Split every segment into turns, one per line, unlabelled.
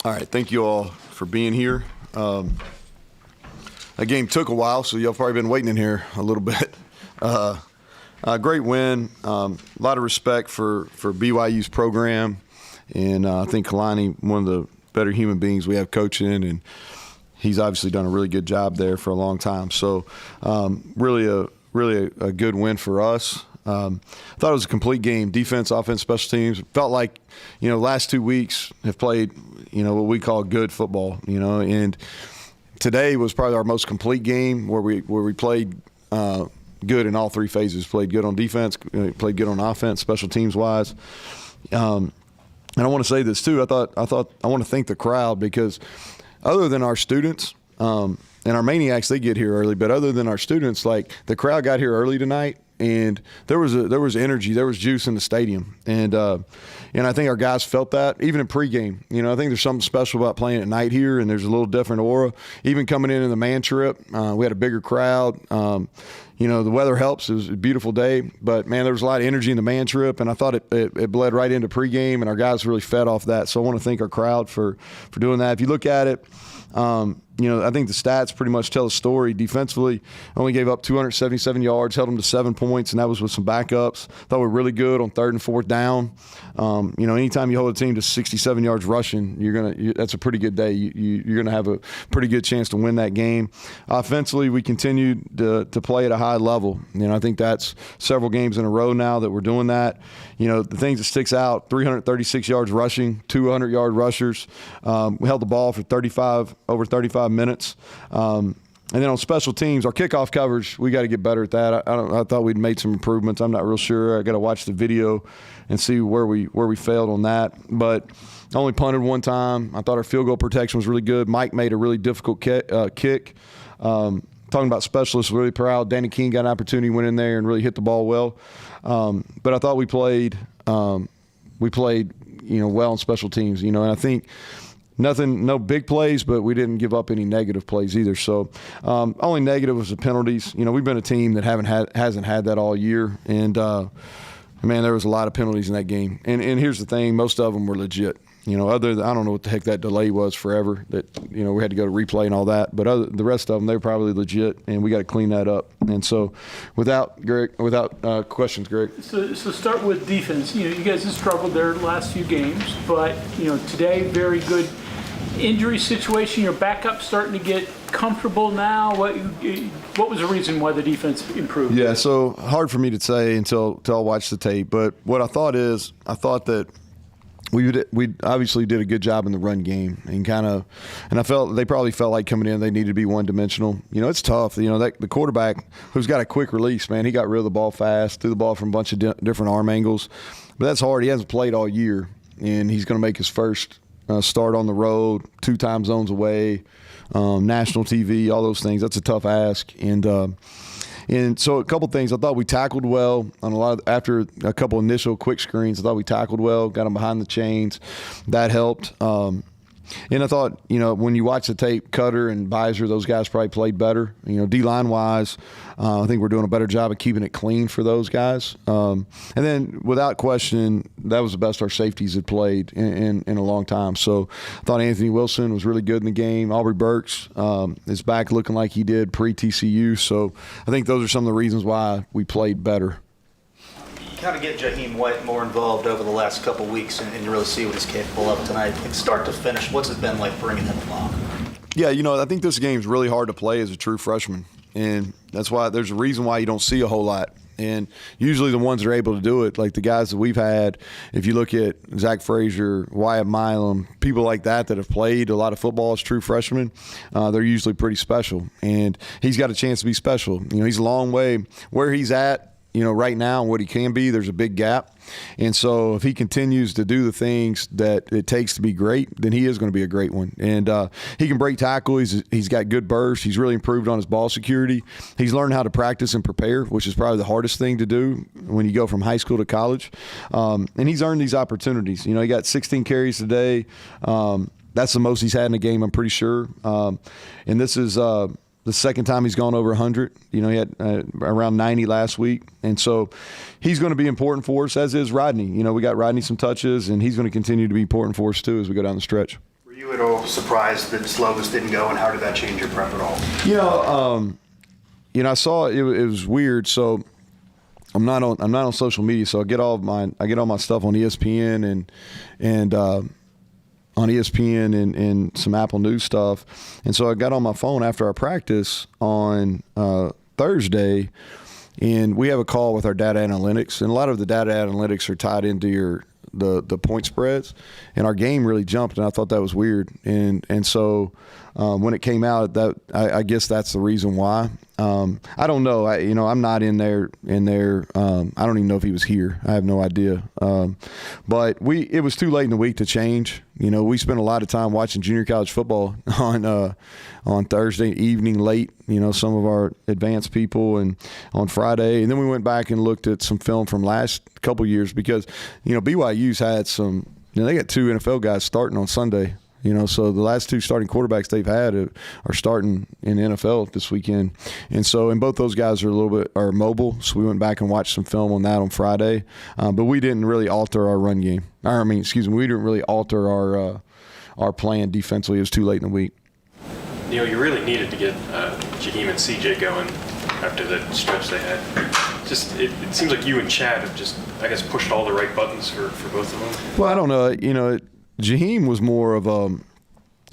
All right, thank you all for being here. That game took a while, so y'all probably been waiting in here a little bit. Great win. A lot of respect for BYU's program, and I think Kalani, one of the better human beings we have coaching, and he's obviously done a really good job there for a long time. So really a good win for us. I thought it was a complete game, defense, offense, special teams. Felt like, last 2 weeks have played, what we call good football, and today was probably our most complete game where we played good in all three phases. Played good on defense, played good on offense, special teams wise. And I want to say this too. I want to thank the crowd, because other than our students, and our maniacs, they get here early, but other than our students, like, the crowd got here early tonight. And there was energy, there was juice in the stadium, and I think our guys felt that even in pregame. I think there's something special about playing at night here, and there's a little different aura. Even coming in the man trip, we had a bigger crowd. The weather helps. It was a beautiful day, but man, there was a lot of energy in the man trip, and I thought it bled right into pregame, and our guys really fed off that. So I want to thank our crowd for doing that. If you look at it. I think the stats pretty much tell the story. Defensively, only gave up 277 yards, held them to 7 points, and that was with some backups. Thought we were really good on 3rd and 4th down. Anytime you hold a team to 67 yards rushing, that's a pretty good day. You're gonna have a pretty good chance to win that game. Offensively, we continued to play at a high level. I think that's several games in a row now that we're doing that. The things that sticks out: 336 yards rushing, 200-yard rushers. We held the ball for over 35 minutes. And then on special teams, our kickoff coverage, we got to get better at that. I thought we'd made some improvements. I'm not real sure. I got to watch the video and see where we failed on that. But only punted one time. I thought our field goal protection was really good. Mike made a really difficult kick. Talking about specialists, really proud. Danny King got an opportunity, went in there and really hit the ball well. But I thought we played well on special teams. And I think no big plays, but we didn't give up any negative plays either. So only negative was the penalties. We've been a team that hasn't had that all year, and man, there was a lot of penalties in that game. And here's the thing: most of them were legit. Other than, I don't know what the heck that delay was forever, that we had to go to replay and all that. But the rest of them, they were probably legit, and we got to clean that up. And so, without questions, Greg.
So start with defense. You guys have struggled their last few games, but today, very good injury situation. Your backup starting to get comfortable now. What was the reason why the defense improved?
Yeah, so hard for me to say until I watch the tape. But what I thought that we obviously did a good job in the run game, and I felt they probably felt like coming in they needed to be one-dimensional. It's tough. The quarterback who's got a quick release, man, he got rid of the ball fast, threw the ball from a bunch of different arm angles. But that's hard. He hasn't played all year, and he's going to make his first start on the road, 2 time zones away, national TV, all those things. That's a tough ask. And so a couple things. I thought we tackled well on after a couple initial quick screens. I thought we tackled well, got them behind the chains. That helped. And I thought, when you watch the tape, Cutter and Beiser, those guys probably played better. D-line wise, I think we're doing a better job of keeping it clean for those guys. And then, without question, that was the best our safeties had played in a long time. So I thought Anthony Wilson was really good in the game. Aubrey Burks is back looking like he did pre-TCU. So I think those are some of the reasons why we played better.
Kind of get Jaheim White more involved over the last couple of weeks, and you really see what he's capable of tonight. Like, start to finish, what's it been like bringing him along?
Yeah, I think this game's really hard to play as a true freshman, and that's why there's a reason why you don't see a whole lot. And usually the ones that are able to do it, like the guys that we've had, if you look at Zach Frazier, Wyatt Milam, people like that have played a lot of football as true freshmen, they're usually pretty special. And he's got a chance to be special. He's a long way where he's at. Right now and what he can be, there's a big gap. And so if he continues to do the things that it takes to be great, then he is going to be a great one. And he can break tackle. He's got good burst. He's really improved on his ball security. He's learned how to practice and prepare, which is probably the hardest thing to do when you go from high school to college. And he's earned these opportunities. He got 16 carries today. That's the most he's had in a game, I'm pretty sure. And this is the second time he's gone over 100. He had around 90 last week. And so he's going to be important for us, as is Rodney. We got Rodney some touches, and he's going to continue to be important for us too as we go down the stretch.
Were
You at all surprised that Slovis didn't go, and how did that change your prep at all?
I saw it was weird. So I'm not on social media, so I get all my stuff on ESPN and on ESPN and some Apple News stuff. And so I got on my phone after our practice on Thursday, and we have a call with our data analytics, and a lot of the data analytics are tied into the point spreads, and our game really jumped, and I thought that was weird. And so when it came out, that I guess that's the reason why. I don't know. I'm not in there. I don't even know if he was here. I have no idea. But it was too late in the week to change. We spent a lot of time watching junior college football on Thursday evening late. Some of our advanced people, and on Friday, and then we went back and looked at some film from last couple years because BYU's had some. They got 2 NFL guys starting on Sunday. So the last 2 starting quarterbacks they've had are starting in the NFL this weekend. And both those guys are mobile. So we went back and watched some film on that on Friday. But we didn't really alter our run game. We didn't really alter our plan defensively. It was too late in the week.
You really needed to get Jaheim and CJ going after the stretch they had. It seems like you and Chad have just, I guess, pushed all the right buttons for both of them.
Well, I don't know. Jaheim was more of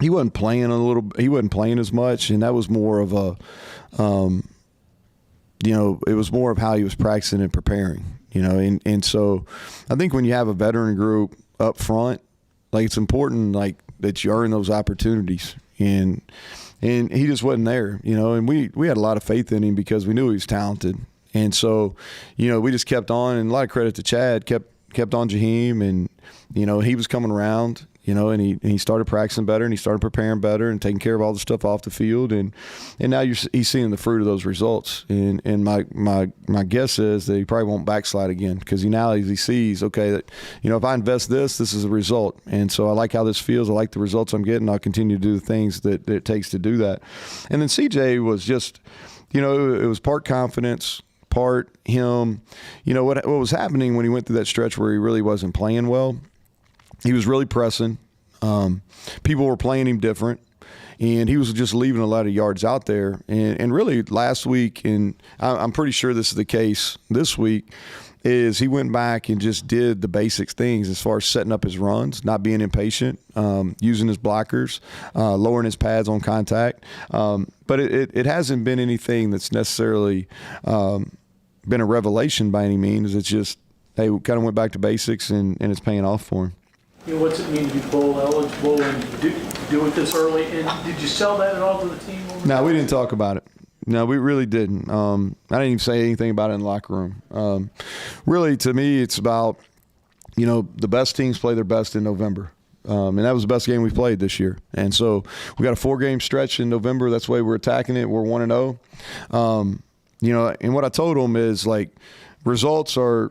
he wasn't playing as much, and that was more of it was more of how he was practicing and preparing, and so I think when you have a veteran group up front, it's important that you earn those opportunities, and he just wasn't there, and we had a lot of faith in him because we knew he was talented, and so we just kept on, and a lot of credit to Chad, kept on Jaheim, and he was coming around, and he started practicing better, and he started preparing better and taking care of all the stuff off the field, and now he's seeing the fruit of those results, and my guess is that he probably won't backslide again because now he sees, okay, that if I invest this is the result, and so I like how this feels, I like the results I'm getting, I'll continue to do the things that it takes to do that. And then CJ was just, it was part confidence, part him. What was happening when he went through that stretch where he really wasn't playing well, he was really pressing. People were playing him different, and he was just leaving a lot of yards out there. And really last week, and I'm pretty sure this is the case this week, is he went back and just did the basic things as far as setting up his runs, not being impatient, using his blockers, lowering his pads on contact. But it hasn't been anything that's necessarily been a revelation by any means. It's just, hey, we kind of went back to basics, and it's paying off for him.
What's it mean to be bowl eligible and do it this early? And did you sell that at all to the team?
No, we didn't talk about it. No, we really didn't. I didn't even say anything about it in the locker room. Really, to me, it's about, the best teams play their best in November. And that was the best game we played this year. And so we got a 4-game stretch in November. That's the way we're attacking it. We're 1-0. And what I told them is, results are,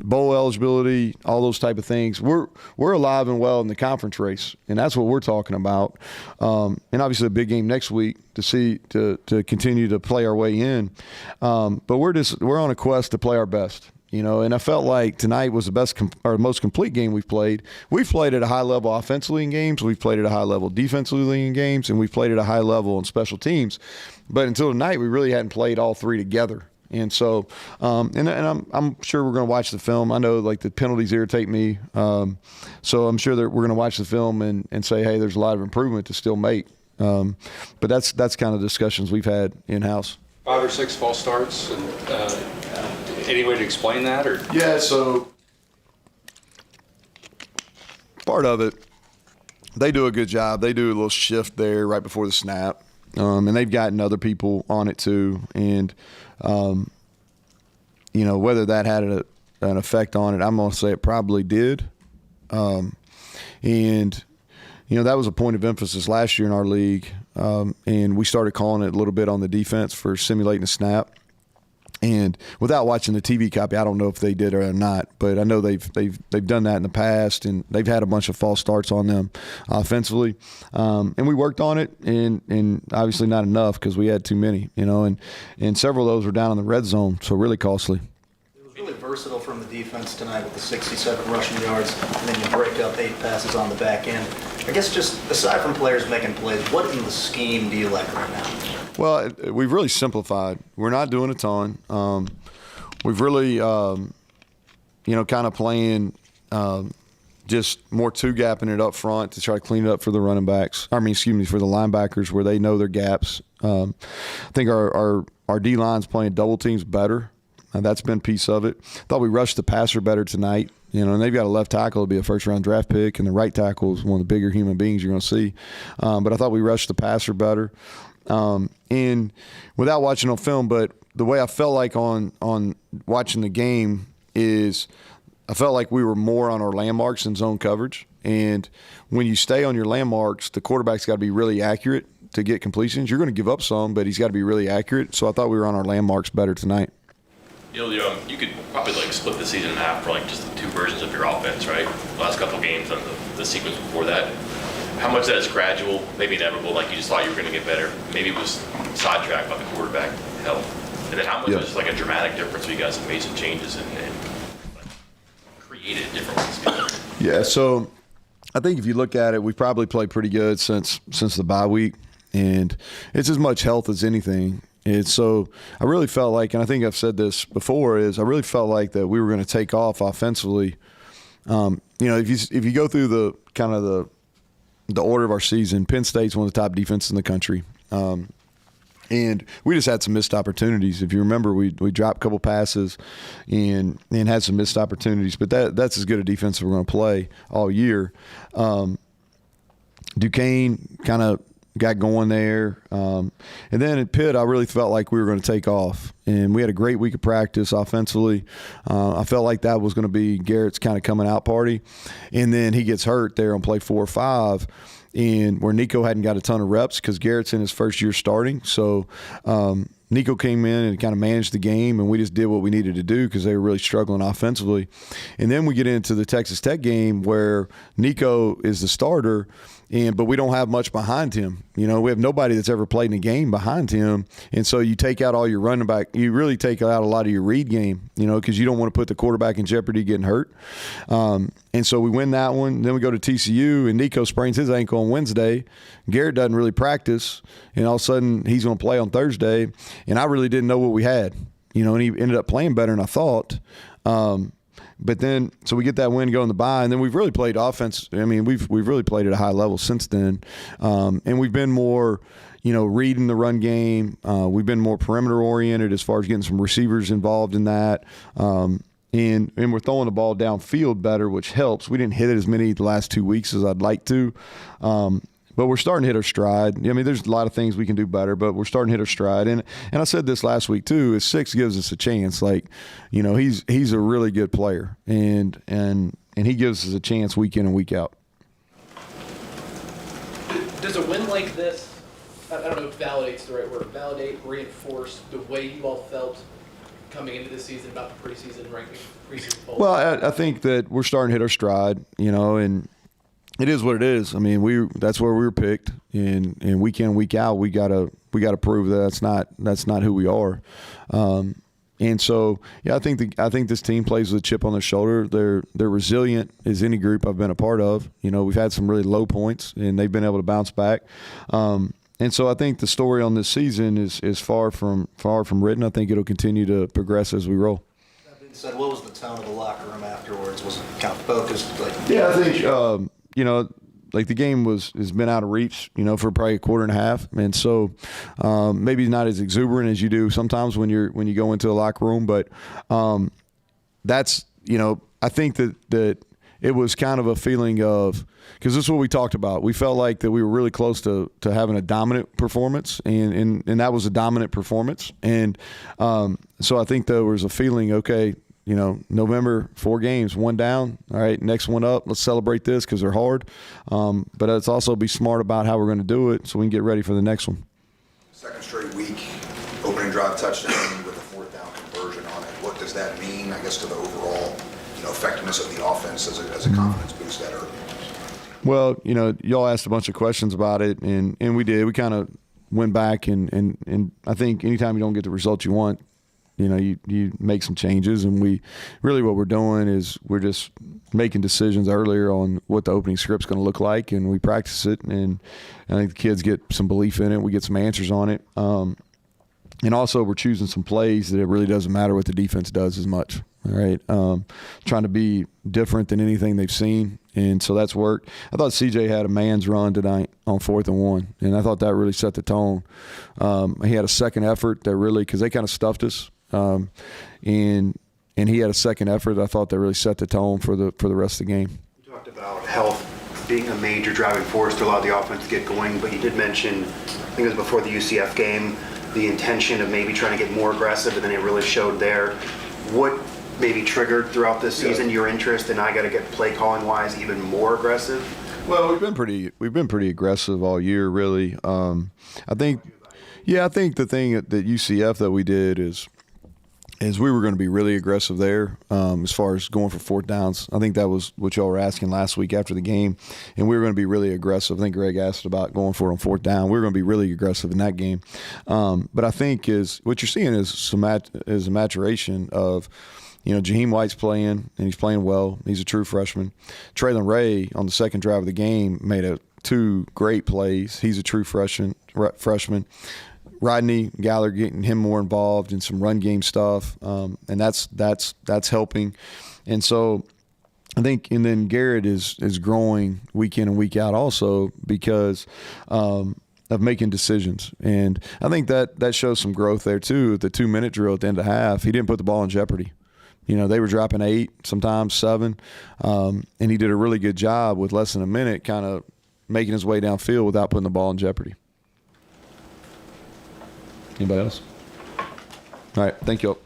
bowl eligibility, all those type of things. We're alive and well in the conference race, and that's what we're talking about. And obviously a big game next week to continue to play our way in. But we're on a quest to play our best. And I felt like tonight was the best or most complete game we've played. We've played at a high level offensively in games. We've played at a high level defensively in games, and we've played at a high level in special teams. But until tonight, we really hadn't played all 3 together. And so, and I'm sure we're going to watch the film. I know the penalties irritate me, so I'm sure that we're going to watch the film and say, hey, there's a lot of improvement to still make. But that's kind of discussions we've had in house.
5 or 6 false starts, and any way to explain that, or?
Yeah, so part of it, they do a good job. They do a little shift there right before the snap, and they've gotten other people on it too, and. Whether that had an effect on it, I'm going to say it probably did. And that was a point of emphasis last year in our league. And we started calling it a little bit on the defense for simulating a snap. And without watching the TV copy, I don't know if they did or not, but I know they've done that in the past, and they've had a bunch of false starts on them offensively. And we worked on it, and obviously not enough because we had too many, and several of those were down in the red zone, so really costly.
It was really versatile from the defense tonight with the 67 rushing yards, and then you break up 8 passes on the back end. I guess just aside from players making plays, what in the scheme do you like right now?
Well, we've really simplified. We're not doing a ton. We've really, kind of playing just more two-gapping it up front to try to clean it up for the running backs. For the linebackers where they know their gaps. I think our D-line's playing double teams better. That's been a piece of it. Thought we rushed the passer better tonight. And they've got a left tackle to be a first-round draft pick, and the right tackle is one of the bigger human beings you're going to see. But I thought we rushed the passer better. And without watching on film, but the way I felt like on watching the game is I felt like we were more on our landmarks than zone coverage. And when you stay on your landmarks, the quarterback's got to be really accurate to get completions. You're going to give up some, but he's got to be really accurate. So I thought we were on our landmarks better tonight.
You could probably split the season in half for just the two versions of your offense, right? The last couple of games and the sequence before that. How much of that is gradual, maybe inevitable, like you just thought you were going to get better? Maybe it was sidetracked by the quarterback health. And then how much was a dramatic difference where you guys have made some changes and created different ones?
Yeah, so I think if you look at it, we've probably played pretty good since the bye week, and it's as much health as anything. And so I really felt like, and I think I've said this before, is I really felt like that we were going to take off offensively. If you go through the kind of the order of our season, Penn State's one of the top defenses in the country. And we just had some missed opportunities. If you remember, we dropped a couple passes and had some missed opportunities. But that's as good a defense as we're going to play all year. Duquesne kind of got going there. And then at Pitt, I really felt like we were going to take off. And we had a great week of practice offensively. I felt like that was going to be Garrett's kind of coming out party. And then he gets hurt there on play 4 or 5. And where Nico hadn't got a ton of reps because Garrett's in his first year starting. So Nico came in and kind of managed the game, and we just did what we needed to do because they were really struggling offensively. And then we get into the Texas Tech game where Nico is the starter, but we don't have much behind him. We have nobody that's ever played in a game behind him. And so you take out all your running back. You really take out a lot of your read game, because you don't want to put the quarterback in jeopardy getting hurt. And so we win that one. Then we go to TCU, and Nico sprains his ankle on Wednesday. Garrett doesn't really practice, and all of a sudden he's going to play on Thursday. And I really didn't know what we had, and he ended up playing better than I thought. But then, so we get that win, go in the bye, and then we've really played offense. I mean, we've really played at a high level since then, and we've been more, reading the run game. We've been more perimeter oriented as far as getting some receivers involved in that, and we're throwing the ball downfield better, which helps. We didn't hit it as many the last 2 weeks as I'd like to. But we're starting to hit our stride. I mean, there's a lot of things we can do better, but we're starting to hit our stride. And I said this last week too: is 6 gives us a chance. He's a really good player, and he gives us a chance week in and week out.
Does a win like this, I don't know if validate's the right word, reinforce the way you all felt coming into this season about the preseason ranking, preseason poll?
Well, I think that we're starting to hit our stride, and it is what it is. I mean, that's where we were picked, and week in, week out, we gotta prove that that's not who we are. And so, yeah, I think this team plays with a chip on their shoulder. They're resilient as any group I've been a part of. We've had some really low points, and they've been able to bounce back. And so I think the story on this season is far from written. I think it'll continue to progress as we roll.
That being said, what was the tone of the locker room afterwards? Was it kind of focused?
Yeah, I think the game has been out of reach, for probably a quarter and a half, and so maybe not as exuberant as you do sometimes when you go into a locker room, but that's I think that it was kind of a feeling of, because this is what we talked about. We felt like that we were really close to having a dominant performance, and that was a dominant performance, and so I think there was a feeling, okay, November, 4 games, 1 down. All right, next one up. Let's celebrate this because they're hard. But let's also be smart about how we're going to do it so we can get ready for the next one.
Second straight week, opening drive touchdown with a 4th down conversion on it. What does that mean, I guess, to the overall effectiveness of the offense as a confidence boost that early?
Well, y'all asked a bunch of questions about it, and we did. We kind of went back, and I think anytime you don't get the result you want, you make some changes, and what we're doing is we're just making decisions earlier on what the opening script's going to look like, and we practice it, and I think the kids get some belief in it. We get some answers on it. And also we're choosing some plays that it really doesn't matter what the defense does as much. All right. Trying to be different than anything they've seen. And so that's worked. I thought CJ had a man's run tonight on 4th and 1. And I thought that really set the tone. He had a second effort that really, because they kind of stuffed us. And he had a second effort. I thought that really set the tone for the rest of the game.
You talked about health being a major driving force to allow the offense to get going, but you did mention, I think it was before the UCF game, the intention of maybe trying to get more aggressive, and then it really showed there. What maybe triggered throughout this season your interest in I got to get play calling wise even more aggressive?
Well, we've been pretty aggressive all year, really. I think the thing at UCF that we did is we were going to be really aggressive there as far as going for 4th downs. I think that was what y'all were asking last week after the game, and we were going to be really aggressive. I think Greg asked about going for it on 4th down. We were going to be really aggressive in that game. But I think what you're seeing is a maturation of, Jaheim White's playing, and he's playing well. He's a true freshman. Traylon Ray on the second drive of the game made 2 great plays. He's a true freshman. Rodney Gallagher getting him more involved in some run game stuff, and that's helping. And so I think, and then Garrett is growing week in and week out also because of making decisions. And I think that shows some growth there too. The 2-minute drill at the end of half, he didn't put the ball in jeopardy. They were dropping 8, sometimes 7, and he did a really good job with less than a minute kind of making his way downfield without putting the ball in jeopardy. Anybody else? All right. Thank you.